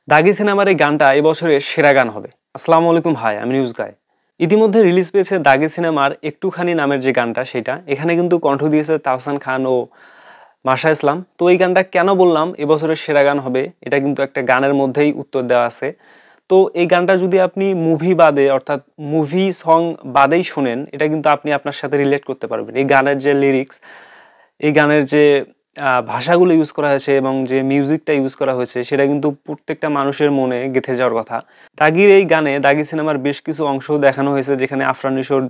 দাগি সিনেমার এই গানটা এবছরের সেরা গান হবে। আসসালামু আলাইকুম, হাই, আমি নিউজ গাই। ইতিমধ্যে রিলিজ পেয়েছে দাগি সিনেমার একটুখানি নামের যে গানটা, সেটা এখানে কিন্তু কণ্ঠ দিয়েছে তাহসান খান ও মাশা ইসলাম। তো এই গানটা কেন বললাম এবছরের সেরা গান হবে, এটা কিন্তু একটা গানের মধ্যেই উত্তর দেওয়া আছে। তো এই গানটা যদি আপনি মুভি বাদে অর্থাৎ মুভি সং বাদেই শোনেন, এটা কিন্তু আপনি আপনার সাথে রিলেট করতে পারবেন। এই গানের যে লিরিক্স, এই গানের যে ভাষাগুলো ইউজ করা হয়েছে এবং যে মিউজিকটা ইউজ করা হয়েছে, সেটা কিন্তু প্রত্যেকটা মানুষের মনে গেঁথে যাওয়ার কথা। দাগির এই গানে দাগি সিনেমার বেশ কিছু অংশ দেখানো হয়েছে, যেখানে আফরান নিশোর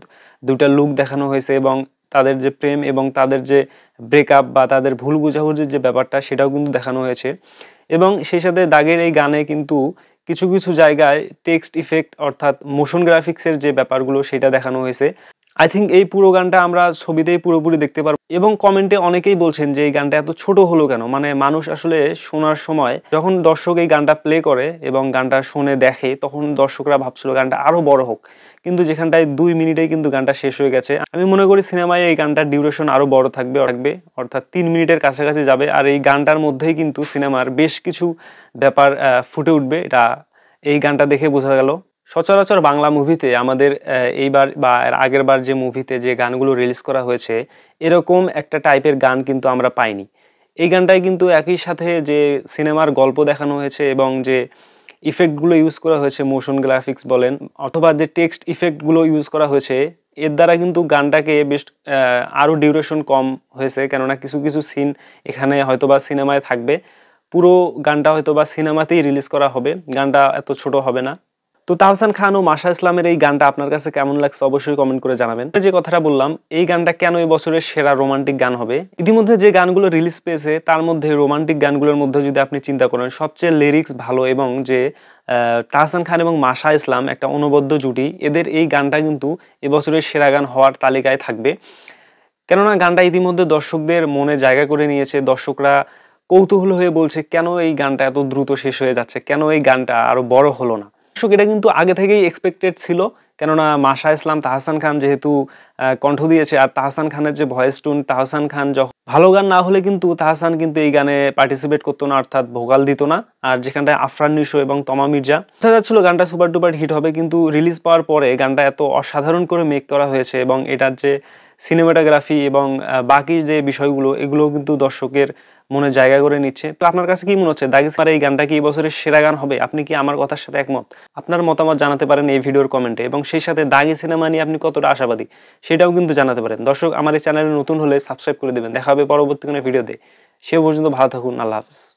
দুটা লুক দেখানো হয়েছে এবং তাদের যে প্রেম এবং তাদের যে ব্রেকআপ বা তাদের ভুল বোঝাবুঝির যে ব্যাপারটা, সেটাও কিন্তু দেখানো হয়েছে। এবং সেই সাথে দাগের এই গানে কিন্তু কিছু কিছু জায়গায় টেক্সট ইফেক্ট অর্থাৎ মোশন গ্রাফিক্সের যে ব্যাপারগুলো, সেটা দেখানো হয়েছে। আই থিঙ্ক এই পুরো গানটা আমরা ছবিতেই পুরোপুরি দেখতে পারবো। এবং কমেন্টে অনেকেই বলছেন যে এই গানটা এত ছোট হলো কেন। মানে মানুষ আসলে শোনার সময় যখন দর্শক এই গানটা প্লে করে এবং গানটা শুনে দেখে, তখন দর্শকরা ভাবছিল গানটা আরো বড় হোক, কিন্তু যেখানটায় 2 মিনিটেই কিন্তু গানটা শেষ হয়ে গেছে। আমি মনে করি সিনেমায় এই গানটার ডিউরেশন আরো বড় থাকবে অর্থাৎ 3 মিনিটের কাছাকাছি যাবে। আর এই গানটার মধ্যেই কিন্তু সিনেমার বেশ কিছু ব্যাপার ফুটে উঠবে, এটা এই গানটা দেখে বোঝা গেল। সচরাচর বাংলা মুভিতে আমাদের এইবার বা এর আগের বার যে মুভিতে যে গানগুলো রিলিজ করা হয়েছে, এরকম একটা টাইপের গান কিন্তু আমরা পাইনি। এই গানটায় কিন্তু একই সাথে যে সিনেমার গল্প দেখানো হয়েছে এবং যে ইফেক্টগুলো ইউজ করা হয়েছে, মোশন গ্রাফিক্স বলেন অথবা যে টেক্সট ইফেক্টগুলো ইউজ করা হয়েছে, এর দ্বারা কিন্তু গানটাকে বেশ আরও ডিউরেশন কম হয়েছে। কেননা কিছু কিছু সিন এখানে হয়তোবা সিনেমায় থাকবে, পুরো গানটা হয়তোবা সিনেমাতেই রিলিজ করা হবে, গানটা এত ছোট হবে না। তো তাহসান খান ও মাশা ইসলামের এই গানটা আপনার কাছে কেমন লাগছে অবশ্যই কমেন্ট করে জানাবেন। যে কথাটা বললাম, এই গানটা কেন এই বছরের সেরা রোমান্টিক গান হবে, ইতিমধ্যে যে গানগুলো রিলিজ পেয়েছে তার মধ্যে রোমান্টিক গানগুলোর মধ্যে যদি আপনি চিন্তা করেন, সবচেয়ে লিরিক্স ভালো এবং যে তাহসান খান এবং মাশা ইসলাম একটা অনবদ্য জুটি, এদের এই গানটা কিন্তু এবছরের সেরা গান হওয়ার তালিকায় থাকবে। কেননা গানটা ইতিমধ্যে দর্শকদের মনে জায়গা করে নিয়েছে। দর্শকরা কৌতূহল হয়ে বলছে কেন এই গানটা এত দ্রুত শেষ হয়ে যাচ্ছে, কেন এই গানটা আরো বড় হলো না। এটা কিন্তু আগে থেকেই এক্সপেক্টেড ছিল। কেননা মাশা ইসলাম তাহসান খান যেহেতু কণ্ঠ দিয়েছে, আর তাহসান খানের যে ভয়েস টোন, তাহসান খান যখন ভালো গান না হলে কিন্তু তাহসান কিন্তু এই গানে পার্টিসিপেট করতো না, অর্থাৎ ভোকাল দিত না। আর যেখানটায় আফরান নিশো এবং তমা মির্জা, বোঝা যাচ্ছিল গানটা সুপার ডুপার হিট হবে, কিন্তু রিলিজ পাওয়ার পরে গানটা এত অসাধারণ করে মেক করা হয়েছে এবং এটার যে সিনেমাটোগ্রাফি এবং বাকি যে বিষয়গুলো, এগুলো কিন্তু দর্শকের মনে জায়গা করে নিচ্ছে। তো আপনার কাছে কি মনে হচ্ছে দাগি সিনেমার এই গানটা কি এই বছরের সেরা গান হবে? আপনি কি আমার কথার সাথে একমত? আপনার মতামত জানাতে পারেন এই ভিডিওর কমেন্টে, এবং সেই সাথে দাগি সিনেমা নিয়ে আপনি কতটা আশাবাদী সেটাও কিন্তু জানাতে পারেন। দর্শক, আমার এই চ্যানেলে নতুন হলে সাবস্ক্রাইব করে দেবেন। দেখা হবে পরবর্তী কোনো ভিডিওতে। সে পর্যন্ত ভালো থাকুন। আল্লাহ হাফেজ।